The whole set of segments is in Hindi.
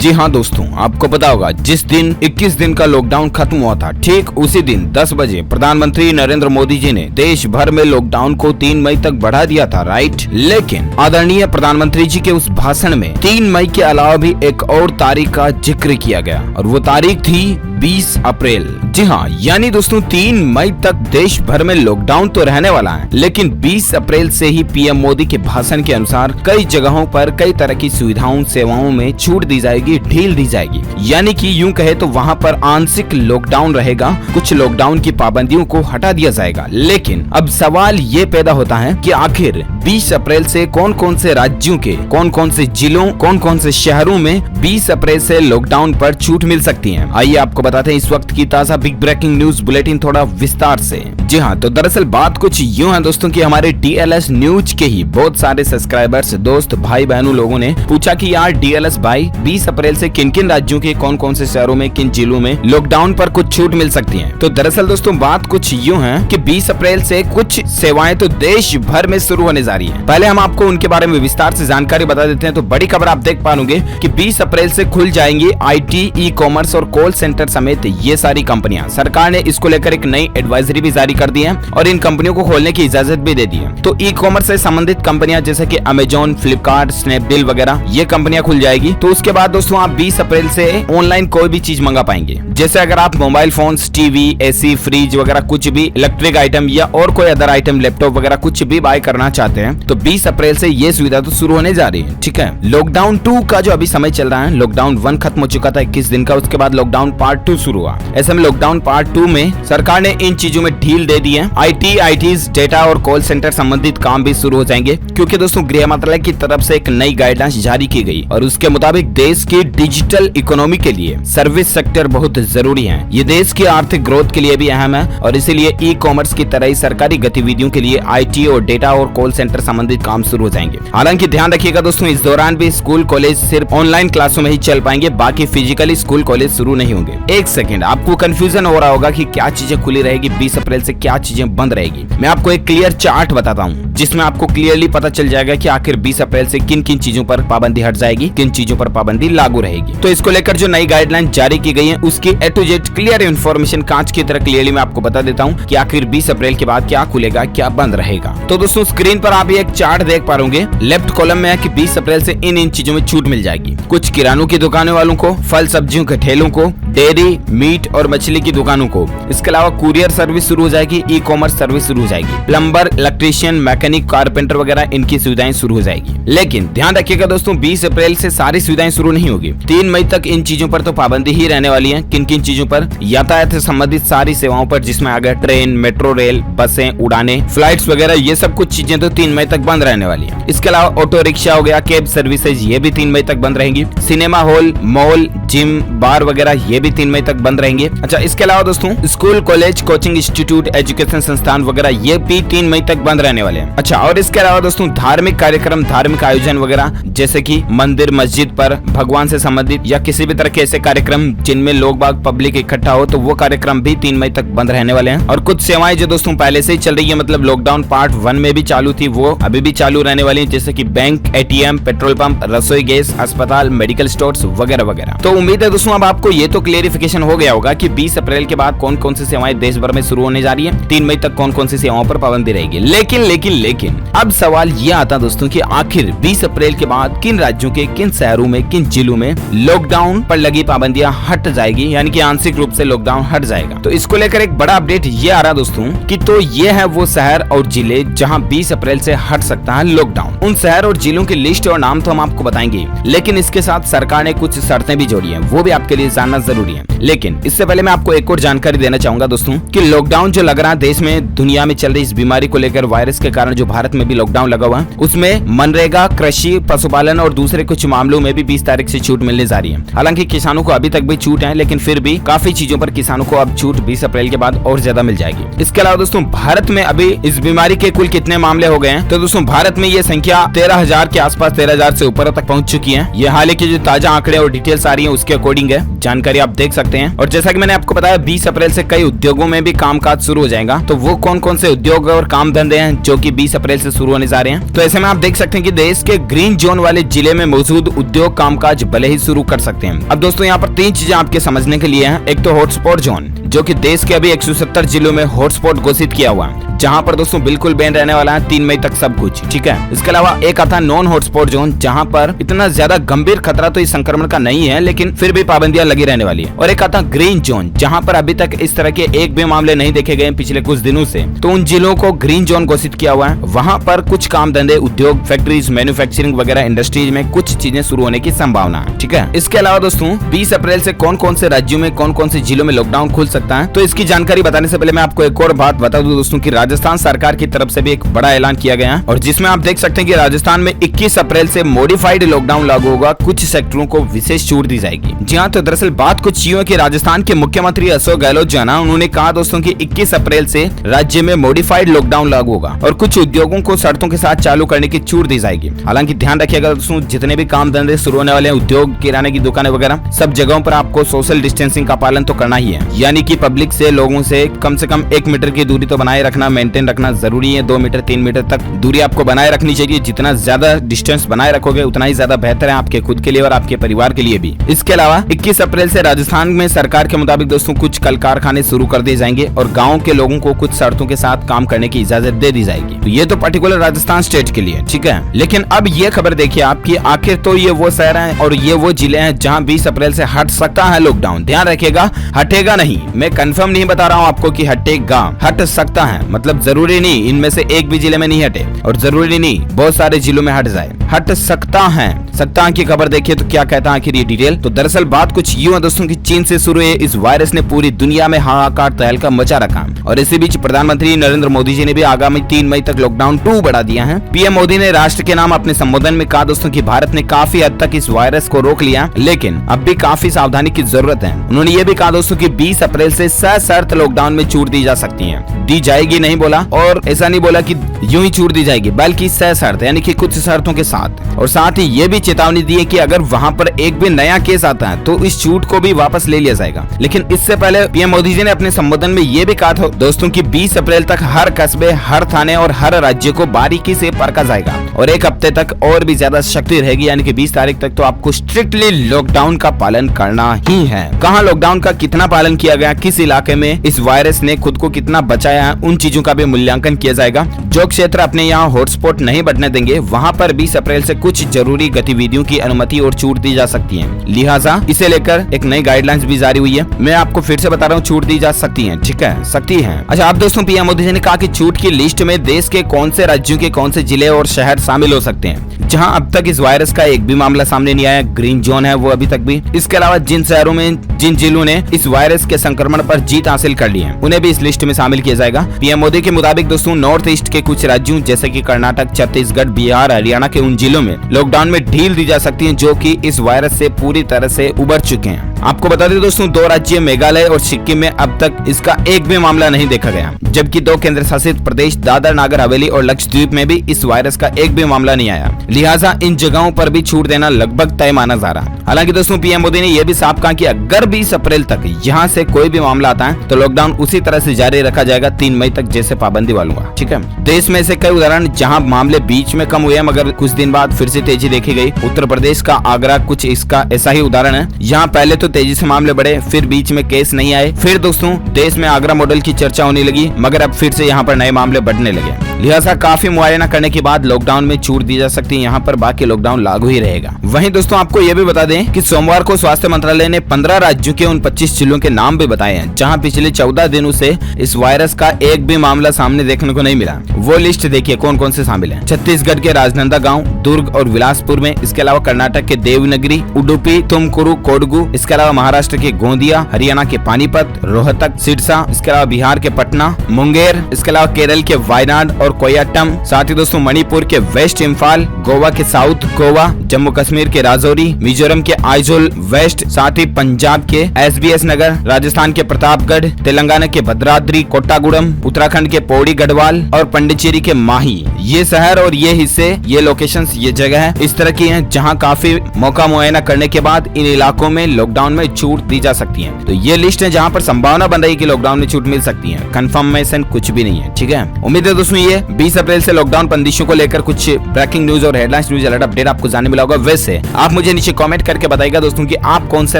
जी हाँ दोस्तों, आपको पता होगा जिस दिन 21 दिन का लॉकडाउन खत्म हुआ था, ठीक उसी दिन 10 बजे प्रधानमंत्री नरेंद्र मोदी जी ने देश भर में लॉकडाउन को 3 मई तक बढ़ा दिया था, राइट। लेकिन आदरणीय प्रधानमंत्री जी के उस भाषण में 3 मई के अलावा भी एक और तारीख का जिक्र किया गया और वो तारीख थी 20 अप्रैल। जी हाँ, यानी दोस्तों 3 मई तक देश भर में लॉकडाउन तो रहने वाला है, लेकिन 20 अप्रैल से ही पीएम मोदी के भाषण के अनुसार कई जगहों पर कई तरह की सुविधाओं सेवाओं में छूट दी जाएगी, ढील दी जाएगी। यानी कि यूं कहे तो वहां पर आंशिक लॉकडाउन रहेगा, कुछ लॉकडाउन की पाबंदियों को हटा दिया जाएगा। लेकिन अब सवाल ये पैदा होता है कि आखिर 20 अप्रैल से कौन कौन से राज्यों के कौन कौन से जिलों कौन कौन से शहरों में 20 अप्रैल से लॉकडाउन पर छूट मिल सकती है। आइए आपको बताते हैं इस वक्त की ताजा बिग ब्रेकिंग न्यूज बुलेटिन थोड़ा विस्तार से। जी हाँ, तो दरअसल बात कुछ यूं है दोस्तों कि हमारे DLS न्यूज के ही बहुत सारे सब्सक्राइबर्स, दोस्त, भाई बहनों लोगों ने पूछा कि यार DLS भाई 20 अप्रैल से किन किन राज्यों के कौन कौन से शहरों में किन जिलों में लॉकडाउन पर कुछ छूट मिल सकती है। तो दरअसल दोस्तों बात कुछ यूं है कि 20 अप्रैल से कुछ सेवाएं तो देश भर में शुरू होने जा रही है। पहले हम आपको उनके बारे में विस्तार से जानकारी बता देते हैं। तो बड़ी खबर आप देख पाओगे कि 20 अप्रैल से खुल जाएंगी IT, ई-कॉमर्स और कॉल सेंटर समेत ये सारी कंपनियां। सरकार ने इसको लेकर एक नई एडवाइजरी भी जारी कर दी है और इन कंपनियों को खोलने की इजाजत भी दे दी है। तो ई-कॉमर्स से संबंधित कंपनियां जैसे कि अमेजॉन, फ्लिपकार्ट, स्नैपडील वगैरह ये कंपनियां खुल जाएगी। तो उसके बाद दोस्तों आप 20 अप्रैल से ऑनलाइन कोई भी चीज मंगा पाएंगे। जैसे अगर आप mobile phone, TV, AC, fridge वगैरह कुछ भी इलेक्ट्रिक आइटम या और कोई अदर आइटम, लैपटॉप वगैरह कुछ भी बाय करना चाहते हैं तो 20 अप्रैल से ये सुविधा तो शुरू होने जा रही है। ठीक है, लॉकडाउन 2 का जो अभी समय चल रहा है, लॉकडाउन 1 खत्म हो चुका था 21 दिन का, उसके बाद लॉकडाउन पार्ट 2 शुरू हुआ। ऐसे में लॉकडाउन पार्ट 2 में सरकार ने इन चीजों में ढील दे दी है। ITs, डेटा और कॉल सेंटर संबंधित काम भी शुरू हो जाएंगे, क्योंकि दोस्तों गृह मंत्रालय की तरफ से एक नई गाइडलाइंस जारी की गई और उसके मुताबिक देश की डिजिटल इकोनॉमी के लिए सर्विस सेक्टर बहुत जरूरी है। ये देश की आर्थिक ग्रोथ के लिए भी अहम है और इसीलिए ई-कॉमर्स की तरह ही सरकारी गतिविधियों के लिए IT और डेटा और कॉल सेंटर संबंधित काम शुरू हो जाएंगे। हालांकि ध्यान रखिएगा दोस्तों, इस दौरान भी स्कूल कॉलेज सिर्फ ऑनलाइन क्लासों में ही चल पाएंगे, बाकी फिजिकली स्कूल कॉलेज शुरू नहीं होंगे। एक सेकंड, आपको कंफ्यूजन हो रहा होगा कि क्या चीजें खुली रहेगी 20 अप्रैल से, क्या चीजें बंद रहेगी। मैं आपको एक क्लियर चार्ट बताता हूँ जिसमें आपको क्लियरली पता चल जाएगा कि आखिर 20 अप्रैल से किन किन चीजों पर पाबंदी हट जाएगी, किन चीजों पर पाबंदी लागू रहेगी। तो इसको लेकर जो नई गाइडलाइन जारी की गई है उसकी A to Z clear information कांच की तरह क्लियरली मैं आपको बता देता हूँ कि आखिर 20 अप्रैल के बाद क्या खुलेगा, क्या बंद रहेगा। तो दोस्तों स्क्रीन पर आप एक चार्ट देख पा रहे, लेफ्ट कॉलम में है कि 20 अप्रैल से इन चीजों में छूट मिल जाएगी। कुछ किरानों की दुकानों वालों को, फल सब्जियों के ठेलों को, डेयरी, मीट और मछली की दुकानों को। इसके अलावा कुरियर सर्विस शुरू हो जाएगी, ई-कॉमर्स सर्विस शुरू हो जाएगी, प्लम्बर, इलेक्ट्रीशियन, मैकेनिक, कारपेंटर वगैरह इनकी सुविधाएं शुरू हो जाएगी। लेकिन ध्यान रखिएगा दोस्तों 20 अप्रैल से सारी सुविधाएं शुरू नहीं होगी। 3 मई तक इन चीजों पर तो पाबंदी ही रहने वाली है। किन किन चीजों पर? यातायात से संबंधित सारी सेवाओं पर, जिसमें आ गया ट्रेन, मेट्रो रेल, बसें, उड़ाने, फ्लाइट्स वगैरह, ये सब कुछ चीजें तो 3 मई तक बंद रहने वाली है। इसके अलावा ऑटो रिक्शा हो गया, कैब सर्विसेज, ये भी 3 मई तक बंद रहेंगी। सिनेमा हॉल, मॉल, जिम, बार वगैरह ये भी 3 मई तक बंद रहेंगे। अच्छा, इसके अलावा दोस्तों school, college, coaching institute, education संस्थान वगैरह ये भी 3 मई तक बंद रहने वाले हैं। अच्छा, और इसके अलावा दोस्तों धार्मिक कार्यक्रम, धार्मिक आयोजन वगैरह, जैसे कि मंदिर, मस्जिद पर भगवान से संबंधित या किसी भी तरह के ऐसे कार्यक्रम जिनमें लोग बाग पब्लिक इकट्ठा हो, तो वो कार्यक्रम भी 3 मई तक बंद रहने वाले हैं। और कुछ सेवाएं जो दोस्तों पहले से ही चल रही है, मतलब लॉकडाउन पार्ट 1 में भी चालू थी, वो अभी भी चालू रहने वाली है, जैसे कि बैंक, ATM, पेट्रोल पंप, रसोई गैस, अस्पताल, मेडिकल स्टोर्स वगैरह वगैरह। तो उम्मीद है दोस्तों अब आपको ये तो क्लेरिफिकेशन हो गया होगा कि 20 अप्रैल के बाद कौन कौन सी सेवाएं देश भर में शुरू होने जा रही है, 3 मई तक कौन कौन सी सेवाओं पर पाबंदी रहेगी। लेकिन अब सवाल ये आता दोस्तों कि आखिर 20 अप्रैल के बाद किन राज्यों के, किन शहरों में, किन जिलों में लॉकडाउन पर लगी पाबंदियां हट जाएगी, यानी कि आंशिक रूप से लॉकडाउन हट जाएगा। तो इसको लेकर एक बड़ा अपडेट ये आ रहा दोस्तों कि तो ये है वो शहर और जिले जहां 20 अप्रैल से हट सकता है लॉकडाउन। उन शहर और जिलों की लिस्ट और नाम तो हम आपको बताएंगे, लेकिन इसके साथ सरकार ने कुछ शर्तें भी जोड़ी हैं, वो भी आपके लिए जानना जरूरी है। लेकिन इससे पहले मैं आपको एक और जानकारी देना चाहूंगा दोस्तों कि लॉकडाउन जो लग रहा है देश में, दुनिया में चल रही इस बीमारी को लेकर, वायरस के कारण जो भारत में भी लॉकडाउन लगा हुआ है, उसमें मनरेगा, कृषि, पशुपालन और दूसरे कुछ मामलों में भी 20 तारीख से छूट मिलने जा रही है। हालांकि किसानों को अभी तक भी छूट है, लेकिन फिर भी काफी चीजों पर किसानों को अब छूट 20 अप्रैल के बाद और ज्यादा मिल जाएगी। इसके अलावा दोस्तों भारत में अभी इस बीमारी के कुल कितने मामले हो गए हैं, तो दोस्तों भारत में ये संख्या 13,000 के आसपास, 13,000 से ऊपर तक पहुंच चुकी है। ये हाल ही के जो ताजा आंकड़े और डिटेल्स आ रही है उसके अकॉर्डिंग है, जानकारी आप देख सकते हैं। करते हैं। और जैसा कि मैंने आपको बताया 20 अप्रैल से कई उद्योगों में भी कामकाज शुरू हो जाएगा। तो वो कौन कौन से उद्योग और काम धंधे हैं जो कि 20 अप्रैल से शुरू होने जा रहे हैं। तो ऐसे में आप देख सकते हैं कि देश के ग्रीन जोन वाले जिले में मौजूद उद्योग कामकाज भले ही शुरू कर सकते हैं। अब दोस्तों यहाँ पर 3 चीजें आपके समझने के लिए हैं। एक तो हॉटस्पॉट जोन, जो कि देश के अभी 170 जिलों में हॉटस्पॉट घोषित किया हुआ है, जहां पर दोस्तों बिल्कुल बैन रहने वाला है 3 मई तक सब कुछ, ठीक है। इसके अलावा एक आता है नॉन हॉटस्पॉट जोन, जहां पर इतना ज्यादा गंभीर खतरा तो इस संक्रमण का नहीं है, लेकिन फिर भी पाबंदियां लगी रहने वाली है। और एक आता है ग्रीन जोन, जहां पर अभी तक इस तरह के एक भी मामले नहीं देखे गए पिछले कुछ दिनों से। तो उन जिलों को ग्रीन जोन घोषित किया हुआ है। वहां पर कुछ काम धंधे, उद्योग, फैक्ट्रीज, मैन्युफैक्चरिंग वगैरह इंडस्ट्रीज में कुछ चीजें शुरू होने की संभावना है, ठीक है। इसके अलावा दोस्तों 20 अप्रैल से कौन कौन से राज्यों में, कौन कौन से जिलों में लॉकडाउन खुल सकता है, तो इसकी जानकारी बताने से पहले मैं आपको एक और बात बता दूं दोस्तों कि राजस्थान सरकार की तरफ से भी एक बड़ा ऐलान किया गया है, और जिसमें आप देख सकते हैं कि राजस्थान में 21 अप्रैल से मॉडिफाइड लॉकडाउन लागू होगा। कुछ सेक्टरों को विशेष छूट दी जाएगी। जी हाँ, तो दरअसल बात कुछ यूं है कि राजस्थान के मुख्यमंत्री अशोक गहलोत जो है ना, उन्होंने कहा दोस्तों कि 21 अप्रैल से राज्य में मॉडिफाइड लॉकडाउन लागू होगा और कुछ उद्योगों को शर्तों के साथ चालू करने की छूट दी जाएगी। हालांकि ध्यान रखिएगा दोस्तों, जितने भी काम धंधे शुरू होने वाले हैं, उद्योग, किराने की दुकानें वगैरह, सब जगहों पर आपको सोशल डिस्टेंसिंग का पालन तो करना ही है। यानी कि पब्लिक से, लोगों से कम 1 मीटर की दूरी तो बनाए रखना, मेंटेन रखना जरूरी है। 2 मीटर 3 मीटर तक दूरी आपको बनाए रखनी चाहिए। जितना ज्यादा डिस्टेंस बनाए रखोगे उतना ही ज्यादा बेहतर है आपके खुद के लिए और आपके परिवार के लिए भी। इसके अलावा 21 अप्रैल से राजस्थान में सरकार के मुताबिक दोस्तों कुछ कल कारखाने शुरू कर दिए जाएंगे और गाँव के लोगों को कुछ शर्तों के साथ काम करने की इजाजत दे दी जाएगी। तो ये तो पर्टिकुलर राजस्थान स्टेट के लिए, ठीक है। लेकिन अब ये खबर देखिए आपकी, आखिर तो ये वो शहर है और ये वो जिले हैं जहाँ 20 अप्रैल से हट सकता है लॉकडाउन। ध्यान रखिएगा, हटेगा नहीं। मैं कंफर्म नहीं बता रहा हूँ आपको कि हटेगा, हट सकता है। मतलब जरूरी नहीं इनमें से एक भी जिले में नहीं हटे और जरूरी नहीं बहुत सारे जिलों में हट जाए, हट सकता है। सकता की खबर देखिए तो क्या कहता है आखिर ये डिटेल। तो दरअसल बात कुछ यूं है दोस्तों कि चीन से शुरू हुए इस वायरस ने पूरी दुनिया में हाहाकार तहलका मचा रखा और इसी बीच प्रधानमंत्री नरेंद्र मोदी जी ने भी आगामी 3 मई तक लॉकडाउन 2 बढ़ा दिया है। पीएम मोदी ने राष्ट्र के नाम अपने संबोधन में कहा दोस्तों कि भारत ने काफी हद तक इस वायरस को रोक लिया, लेकिन अब भी काफी सावधानी की जरूरत है। उन्होंने ये भी कहा दोस्तों कि 20 अप्रैल से सशर्त लॉकडाउन में छूट दी जा सकती है, दी जाएगी नहीं बोला, और ऐसा नहीं बोला कि यूं ही छूट दी जाएगी, बल्कि सशर्त यानी कि कुछ शर्तों के साथ। और साथ ही ये भी चेतावनी दी है कि अगर वहां पर एक भी नया केस आता है तो इस छूट को भी वापस ले लिया जाएगा। लेकिन इससे पहले पीएम मोदी जी ने अपने संबोधन में ये भी कहा था दोस्तों कि 20 अप्रैल तक हर कस्बे, हर थाने और हर राज्य को बारीकी से परखा जाएगा और 1 हफ्ते तक और भी ज्यादा सख्ती रहेगी, यानी कि 20 तारीख तक तो आपको स्ट्रिक्टली लॉकडाउन का पालन करना ही है। कहाँ लॉकडाउन का कितना पालन किया गया, किस इलाके में इस वायरस ने खुद को कितना बचाया, उन चीजों का भी मूल्यांकन किया जाएगा। जो क्षेत्र अपने यहाँ हॉटस्पॉट नहीं बढ़ने देंगे वहाँ पर 20 अप्रैल से कुछ जरूरी गतिविधियों की अनुमति और छूट दी जा सकती है। लिहाजा इसे लेकर एक नई गाइडलाइंस भी जारी हुई है। मैं आपको फिर से बता रहा हूँ, छूट दी जा सकती है, ठीक है, सकती है। अच्छा, आप दोस्तों पीएम मोदी जी ने कहा कि छूट की लिस्ट में देश के कौन से राज्यों के कौन से जिले और शहर शामिल हो सकते हैं जहां अब तक इस वायरस का एक भी मामला सामने नहीं आया, ग्रीन जोन है वो अभी तक भी। इसके अलावा जिन शहरों में, जिन जिलों ने इस वायरस के संक्रमण पर जीत हासिल कर ली है, उन्हें भी इस लिस्ट में शामिल किया जाएगा। पीएम मोदी के मुताबिक दोस्तों नॉर्थ ईस्ट के कुछ राज्यों जैसे कि कर्नाटक, छत्तीसगढ़, बिहार, हरियाणा के उन जिलों में लॉकडाउन में ढील दी जा सकती है जो कि इस वायरस से पूरी तरह से उबर चुके हैं। आपको बता दें दोस्तों 2 राज्य मेघालय और सिक्किम में अब तक इसका एक भी मामला नहीं देखा गया, जबकि 2 केंद्र शासित प्रदेश दादर नागर हवेली और लक्षद्वीप में भी इस वायरस का एक भी मामला नहीं आया। लिहाजा इन जगहों पर भी छूट देना लगभग तय माना जा रहा। हालांकि दोस्तों पीएम मोदी ने यह भी साफ कहा कि अगर 20 अप्रैल तक यहाँ से कोई भी मामला आता है तो लॉकडाउन उसी तरह से जारी रखा जाएगा 3 मई तक जैसे पाबंदी वालों का, ठीक है। देश में से कई उदाहरण जहाँ मामले बीच में कम हुए मगर कुछ दिन बाद फिर से तेजी देखी गई। उत्तर प्रदेश का आगरा कुछ इसका ऐसा ही उदाहरण है। यहाँ पहले तो तेजी से मामले बढ़े, फिर बीच में केस नहीं आए, फिर दोस्तों देश में आगरा मॉडल की चर्चा होने लगी, मगर अब फिर से यहाँ पर नए मामले बढ़ने लगे। लिहाजा काफी मुआयना करने के बाद लॉकडाउन में छूट दी जा सकती है, यहाँ पर बाकी लॉकडाउन लागू ही रहेगा। वहीं दोस्तों आपको ये भी बता दें कि सोमवार को स्वास्थ्य मंत्रालय ने 15 राज्यों के उन 25 जिलों के नाम भी बताए हैं जहां पिछले 14 दिनों से इस वायरस का एक भी मामला सामने देखने को नहीं मिला। वो लिस्ट देखिए कौन कौन से शामिल है। छत्तीसगढ़ के राजनांदगांव, दुर्ग और बिलासपुर में, इसके अलावा कर्नाटक के देवनगरी, उडुपी, तुमकुरु, कोडगु, इसके अलावा महाराष्ट्र के गोंदिया, हरियाणा के पानीपत, रोहतक, सिरसा, इसके अलावा बिहार के पटना, मुंगेर, इसके अलावा केरल के वायनाड और कोयट्टम, साथ ही दोस्तों मणिपुर के वेस्ट इम्फाल, गोवा के साउथ गोवा, जम्मू कश्मीर के राजौरी, मिजोरम के आइजोल वेस्ट, साथ ही पंजाब के SBS नगर, राजस्थान के प्रतापगढ़, तेलंगाना के भद्राद्री कोट्टागुडम, उत्तराखंड के पौड़ी गढ़वाल और पंडिचेरी के माही। ये शहर और ये हिस्से, ये लोकेशंस, ये जगह है इस तरह की हैं जहां काफी मौका मुआयना करने के बाद इन इलाकों में लॉकडाउन में छूट दी जा सकती है। तो ये लिस्ट है जहां पर संभावना बन रही है कि लॉकडाउन में छूट मिल सकती है। कंफर्मेशन कुछ भी नहीं है, ठीक है। उम्मीद है दोस्तों ये 20 अप्रैल से लॉकडाउन बंदिशों को लेकर कुछ ब्रेकिंग न्यूज और हेडलाइंस न्यूज अलर्ट अपडेट आपको जानने मिला होगा। वैसे आप मुझे नीचे कमेंट करके बताइएगा दोस्तों कि आप कौन से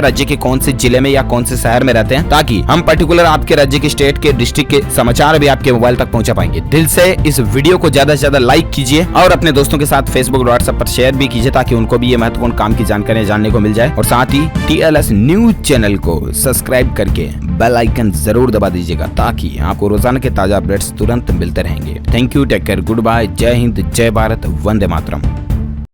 राज्य के कौन से जिले में या कौन से शहर में रहते हैं, ताकि हम पर्टिकुलर आपके राज्य के स्टेट के डिस्ट्रिक्ट के समाचार भी आपके मोबाइल तक पहुंचा पाएंगे। दिल से इस वीडियो को ज्यादा से ज्यादा लाइक कीजिए और अपने दोस्तों के साथ फेसबुक और व्हाट्सएप पर शेयर भी कीजिए, ताकि उनको भी ये महत्वपूर्ण काम की जानकारियां जानने को मिल जाए। और साथ ही TLS न्यूज चैनल को सब्सक्राइब करके बेल आइकन जरूर दबा दीजिएगा, ताकि आपको रोजाना के ताजा अपडेट्स तुरंत मिलते रहेंगे। Thank you, take care, good bye, जय हिंद, जय भारत, वंदे मातरम।